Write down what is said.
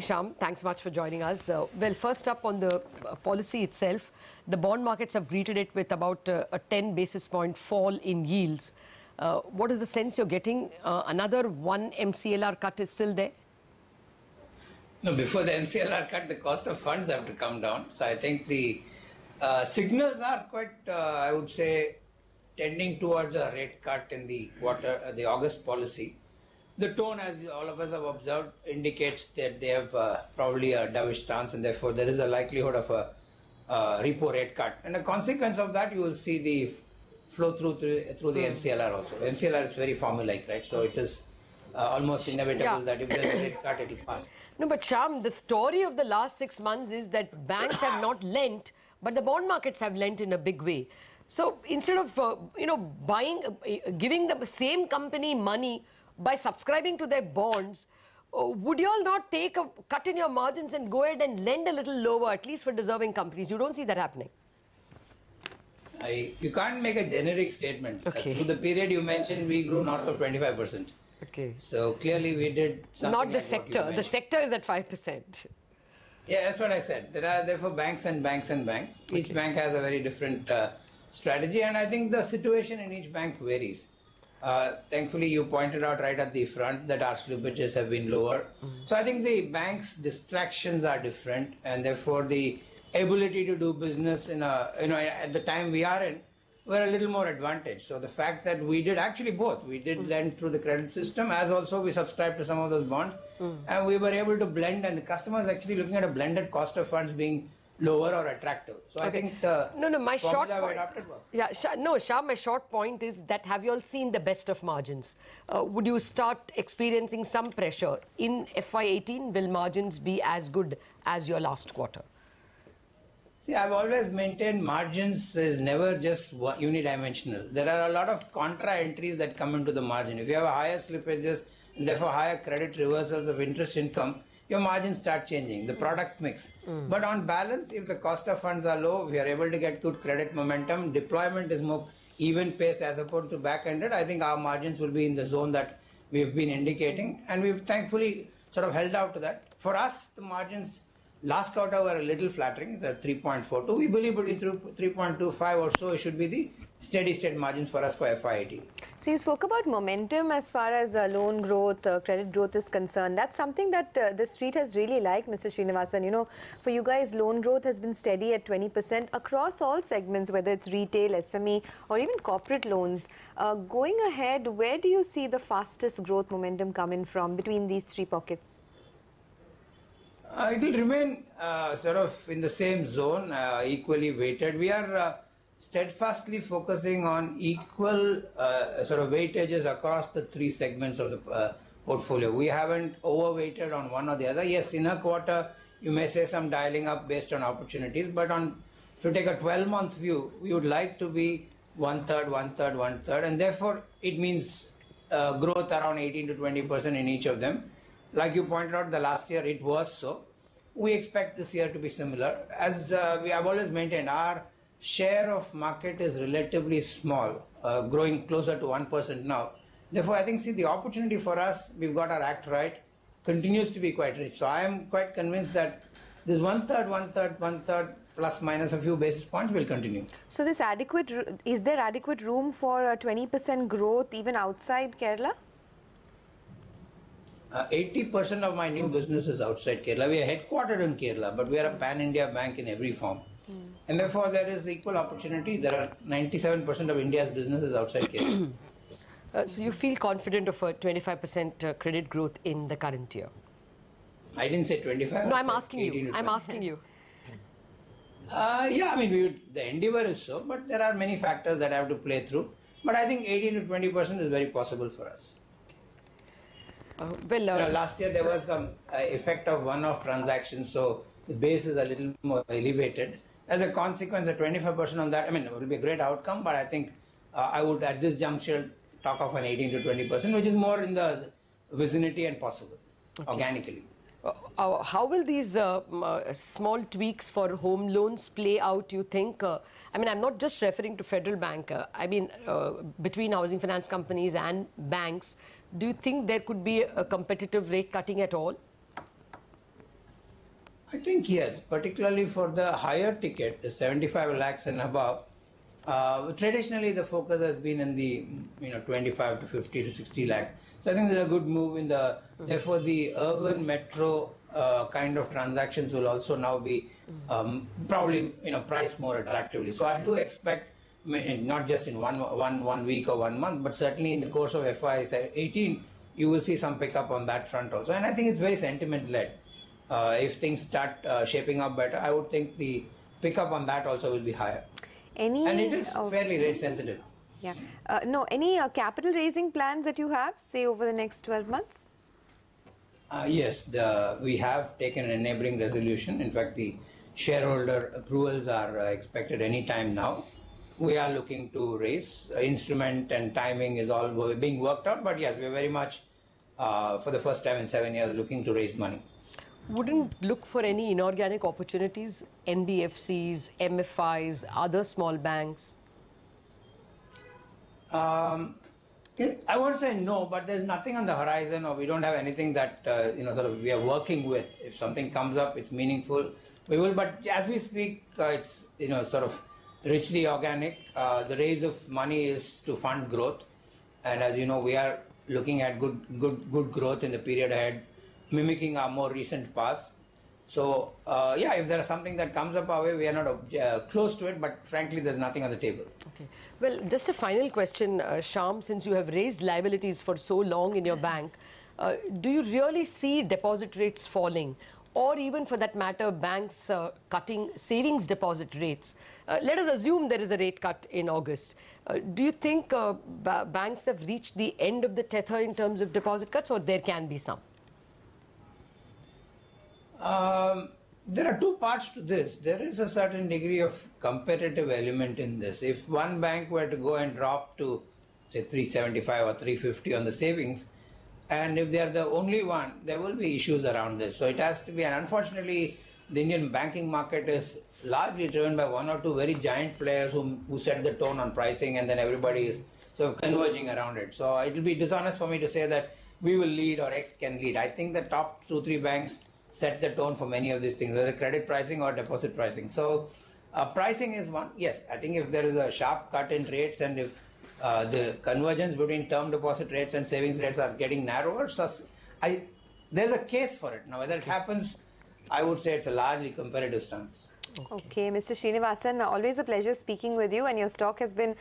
Shyam, thanks much for joining us. Well, first up on the policy itself, the bond markets have greeted it with about a 10 basis point fall in yields. What is the sense you're getting? Another one MCLR cut is still there? No, before the MCLR cut, the cost of funds have to come down. So I think the signals are quite, I would say, tending towards a rate cut in the the August policy. The tone, as all of us have observed, indicates that they have probably a dovish stance, and therefore there is a likelihood of a repo rate cut. And a consequence of that, you will see the flow through the MCLR also. MCLR is very formulaic, right? So it is almost inevitable that if there is a rate cut, it will pass. No, but Shyam, the story of the last 6 months is that banks have not lent, but the bond markets have lent in a big way. So instead of giving the same company money by subscribing to their bonds, would you all not take a cut in your margins and go ahead and lend a little lower, at least for deserving companies? You don't see that happening. You can't make a generic statement. Okay. Through the period you mentioned, we grew north of 25%. Okay. So clearly we did something. Not the sector. The sector is at 5%. Yeah, that's what I said. There are therefore banks and banks and banks. Each bank has a very different strategy, and I think the situation in each bank varies. Thankfully, you pointed out right at the front that our slippages have been lower. So I think the bank's distractions are different, and therefore the ability to do business in at the time we are in, we're a little more advantaged. So the fact that we did actually both, we did lend through the credit system, as also we subscribed to some of those bonds, and we were able to blend, and the customers actually looking at a blended cost of funds being lower or attractive. So I think the my short point. Yeah, Shyam, my short point is that have you all seen the best of margins? Would you start experiencing some pressure in FY18? Will margins be as good as your last quarter? See, I've always maintained margins is never just unidimensional. There are a lot of contra entries that come into the margin. If you have higher slippages and therefore higher credit reversals of interest income, your margins start changing, the product mix. But on balance, if the cost of funds are low, we are able to get good credit momentum, deployment is more even paced as opposed to back-ended, I think our margins will be in the zone that we've been indicating, and we've thankfully sort of held out to that. For us, the margins last quarter were a little flattering, it's at 3.42. We believe between 3.25 or so, it should be the steady state margins for us for FY18. So you spoke about momentum as far as loan growth, credit growth is concerned. That's something that the street has really liked, Mr. Srinivasan. You know, for you guys, loan growth has been steady at 20% across all segments, whether it's retail, SME, or even corporate loans. Going ahead, where do you see the fastest growth momentum coming from between these three pockets? It will remain sort of in the same zone, equally weighted. We are steadfastly focusing on equal sort of weightages across the three segments of the portfolio. We haven't overweighted on one or the other. Yes, in a quarter, you may say some dialing up based on opportunities, but if you take a 12-month view, we would like to be one-third, one-third, one-third, and therefore it means growth around 18 to 20% in each of them. Like you pointed out, the last year it was so. We expect this year to be similar. As we have always maintained, our share of market is relatively small, growing closer to 1% now. Therefore, I think, see, the opportunity for us, we've got our act right, continues to be quite rich. So I am quite convinced that this one-third, one-third, one-third, plus minus a few basis points will continue. So this is there adequate room for 20% growth even outside Kerala? 80% of my new business is outside Kerala. We are headquartered in Kerala, but we are a pan-India bank in every form. And therefore, there is equal opportunity. There are 97% of India's businesses outside Kerala. So you feel confident of a 25% credit growth in the current year? I didn't say 25. No, I'm asking you. I'm asking you. Yeah, I mean, the endeavor is so, but there are many factors that have to play through. But I think 18 to 20% is very possible for us. Last year there was some effect of one-off transactions, so the base is a little more elevated. As a consequence, a 25% on that, I mean, it will be a great outcome, but I think I would at this juncture talk of an 18 to 20%, which is more in the vicinity and possible, organically. How will these small tweaks for home loans play out, you think? I mean, I'm not just referring to Federal Bank. I mean, between housing finance companies and banks, do you think there could be a competitive rate cutting at all? I think yes, particularly for the higher ticket, the 75 lakhs and above. Traditionally, the focus has been in the 25 to 50 to 60 lakhs. So I think there's a good move in the. Therefore, the urban metro kind of transactions will also now be probably priced more attractively. So I do expect, not just in one week or 1 month, but certainly in the course of FY18, you will see some pickup on that front also. And I think it's very sentiment led. If things start shaping up better, I would think the pickup on that also will be higher. And it is fairly rate sensitive. Yeah. Any capital raising plans that you have, say, over the next 12 months? Yes, we have taken an enabling resolution. In fact, the shareholder approvals are expected any time now. We are looking to raise. Instrument and timing is all being worked out. But yes, we are very much, for the first time in 7 years, looking to raise money. Wouldn't look for any inorganic opportunities, NBFCs, MFIs, other small banks? I won't say no, but there's nothing on the horizon, or we don't have anything that sort of we are working with. If something comes up, it's meaningful, we will. But as we speak, it's sort of richly organic. The raise of money is to fund growth, and as you know, we are looking at good growth in the period ahead, mimicking our more recent past. So, if there is something that comes up our way, we are not close to it, but frankly, there's nothing on the table. Okay. Well, just a final question, Shyam, since you have raised liabilities for so long in your bank, do you really see deposit rates falling? Or even for that matter, banks cutting savings deposit rates? Let us assume there is a rate cut in August. Do you think banks have reached the end of the tether in terms of deposit cuts, or there can be some? There are two parts to this. There is a certain degree of competitive element in this. If one bank were to go and drop to, say, 375 or 350 on the savings, and if they are the only one, there will be issues around this. So it has to be, and unfortunately, the Indian banking market is largely driven by one or two very giant players who set the tone on pricing, and then everybody is sort of converging around it. So it will be dishonest for me to say that we will lead or X can lead. I think the top 2-3 banks set the tone for many of these things, whether credit pricing or deposit pricing. So pricing is one. Yes, I think if there is a sharp cut in rates, and if the convergence between term deposit rates and savings rates are getting narrower, so there's a case for it. Now, whether it happens, I would say it's a largely competitive stance. Okay, Mr. Srinivasan, always a pleasure speaking with you, and your stock has been